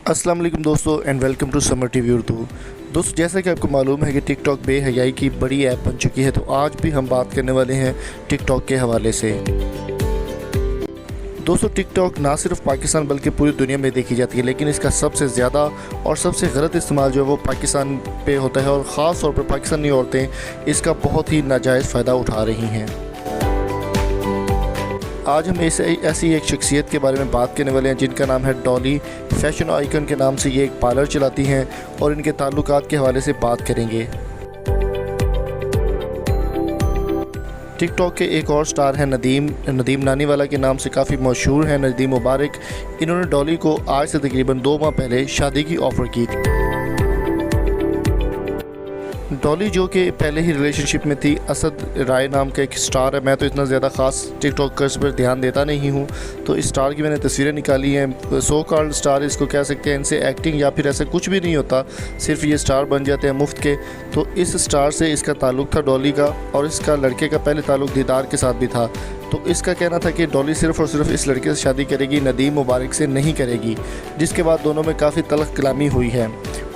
अस्सलाम वालेकुम दोस्तों and welcome to Samar TV Urdu. दोस्तों, जैसा कि आपको मालूम है कि टिकटॉक बेहयाई की बड़ी ऐप बन चुकी है, तो आज भी हम बात करने वाले हैं टिकटॉक के हवाले से। दोस्तों, टिकटॉक ना सिर्फ पाकिस्तान बल्कि पूरी दुनिया में देखी जाती है, लेकिन इसका सबसे ज़्यादा और सबसे गलत इस्तेमाल जो है वो पाकिस्तान पे होता है और ख़ास तौर पर पाकिस्तानी औरतें इसका बहुत ही नाजायज़ फ़ायदा उठा रही हैं। आज हम ऐसी एक शख्सियत के बारे में बात करने वाले हैं जिनका नाम है डॉली। फैशन आइकन के नाम से ये एक पार्लर चलाती हैं और इनके ताल्लुकात के हवाले से बात करेंगे। टिकटॉक के एक और स्टार हैं नदीम नानीवाला के नाम से काफ़ी मशहूर हैं, नदीम मुबारक। इन्होंने डॉली को आज से तकरीबन 2 माह पहले शादी की ऑफ़र की थी। डॉली जो कि पहले ही रिलेशनशिप में थी, असद राय नाम का एक स्टार है। मैं तो इतना ज़्यादा ख़ास टिकटॉकर्स पर ध्यान देता नहीं हूँ, तो इस स्टार की मैंने तस्वीरें निकाली हैं। सो कॉल्ड स्टार इसको कह सकते हैं, इनसे एक्टिंग या फिर ऐसा कुछ भी नहीं होता, सिर्फ ये स्टार बन जाते हैं मुफ्त के। तो इस स्टार से इसका ताल्लुक़ था डॉली का, और इसका लड़के का पहले ताल्लुक़ दीदार के साथ भी था। तो इसका कहना था कि डॉली सिर्फ़ और सिर्फ इस लड़के से शादी करेगी, नदीम मुबारक से नहीं करेगी, जिसके बाद दोनों में काफ़ी तल्ख़ कलामी हुई है।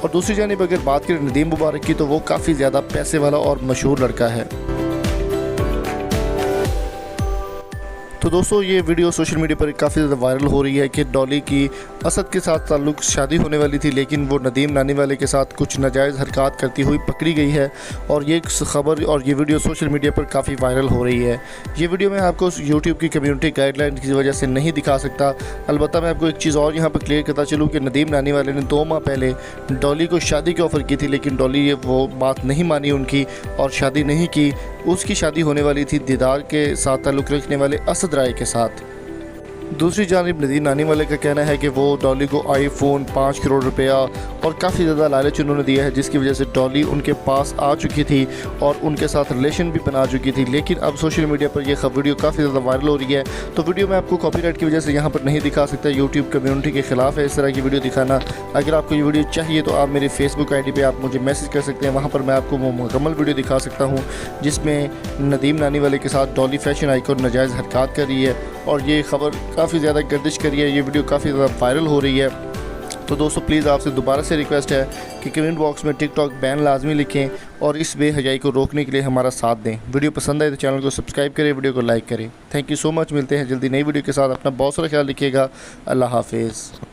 और दूसरी जानिब अगर बात करें नदीम मुबारक की, तो वो काफ़ी ज़्यादा पैसे वाला और मशहूर लड़का है। तो दोस्तों, ये वीडियो सोशल मीडिया पर काफ़ी ज़्यादा वायरल हो रही है कि डॉली की असद के साथ ताल्लुक़ शादी होने वाली थी, लेकिन वो नदीम नानीवाले के साथ कुछ नाजायज़ हरकत करती हुई पकड़ी गई है। और ये ख़बर और ये वीडियो सोशल मीडिया पर काफ़ी वायरल हो रही है। ये वीडियो मैं आपको यूट्यूब की कम्युनिटी गाइडलाइन की वजह से नहीं दिखा सकता। अलबत्ता मैं आपको एक चीज़ और यहाँ पर क्लियर करता चलूँ कि नदीम नानीवाले ने 2 माह पहले डॉली को शादी की ऑफ़र की थी, लेकिन डॉली वो बात नहीं मानी उनकी और शादी नहीं की। उसकी शादी होने वाली थी दीदार के साथ ताल्लुक़ रखने वाले असद राय के साथ। दूसरी जानिब नदीम नानीवाले का कहना है कि वो डॉली को आईफोन, 5 करोड़ रुपया और काफ़ी ज़्यादा लालच उन्होंने दिया है, जिसकी वजह से डॉली उनके पास आ चुकी थी और उनके साथ रिलेशन भी बना चुकी थी। लेकिन अब सोशल मीडिया पर यह वीडियो काफ़ी ज़्यादा वायरल हो रही है। तो वीडियो मैं आपको कॉपीराइट की वजह से यहाँ पर नहीं दिखा सकता, यूट्यूब कम्युनिटी के ख़िलाफ़ है इस तरह की वीडियो दिखाना। अगर आपको ये वीडियो चाहिए तो आप मेरी फेसबुक ID पर आप मुझे मैसेज कर सकते हैं, वहाँ पर मैं आपको वो मुकम्मल वीडियो दिखा सकता हूँ जिसमें नदीम नानीवाले के साथ डॉली फैशन आइकन नाजायज़ हरकत कर रही है और ये ख़बर काफ़ी ज़्यादा गर्दिश करी है। ये वीडियो काफ़ी ज़्यादा वायरल हो रही है। तो दोस्तों, प्लीज़ आपसे दोबारा से रिक्वेस्ट है कि कमेंट बॉक्स में टिकटॉक बैन लाजमी लिखें और इस बेहयाई को रोकने के लिए हमारा साथ दें। वीडियो पसंद आए तो चैनल को सब्सक्राइब करें, वीडियो को लाइक करें। Thank you so much. मिलते हैं जल्दी नई वीडियो के साथ। अपना बहुत सारा ख्याल रखिएगा। अल्लाह हाफिज़।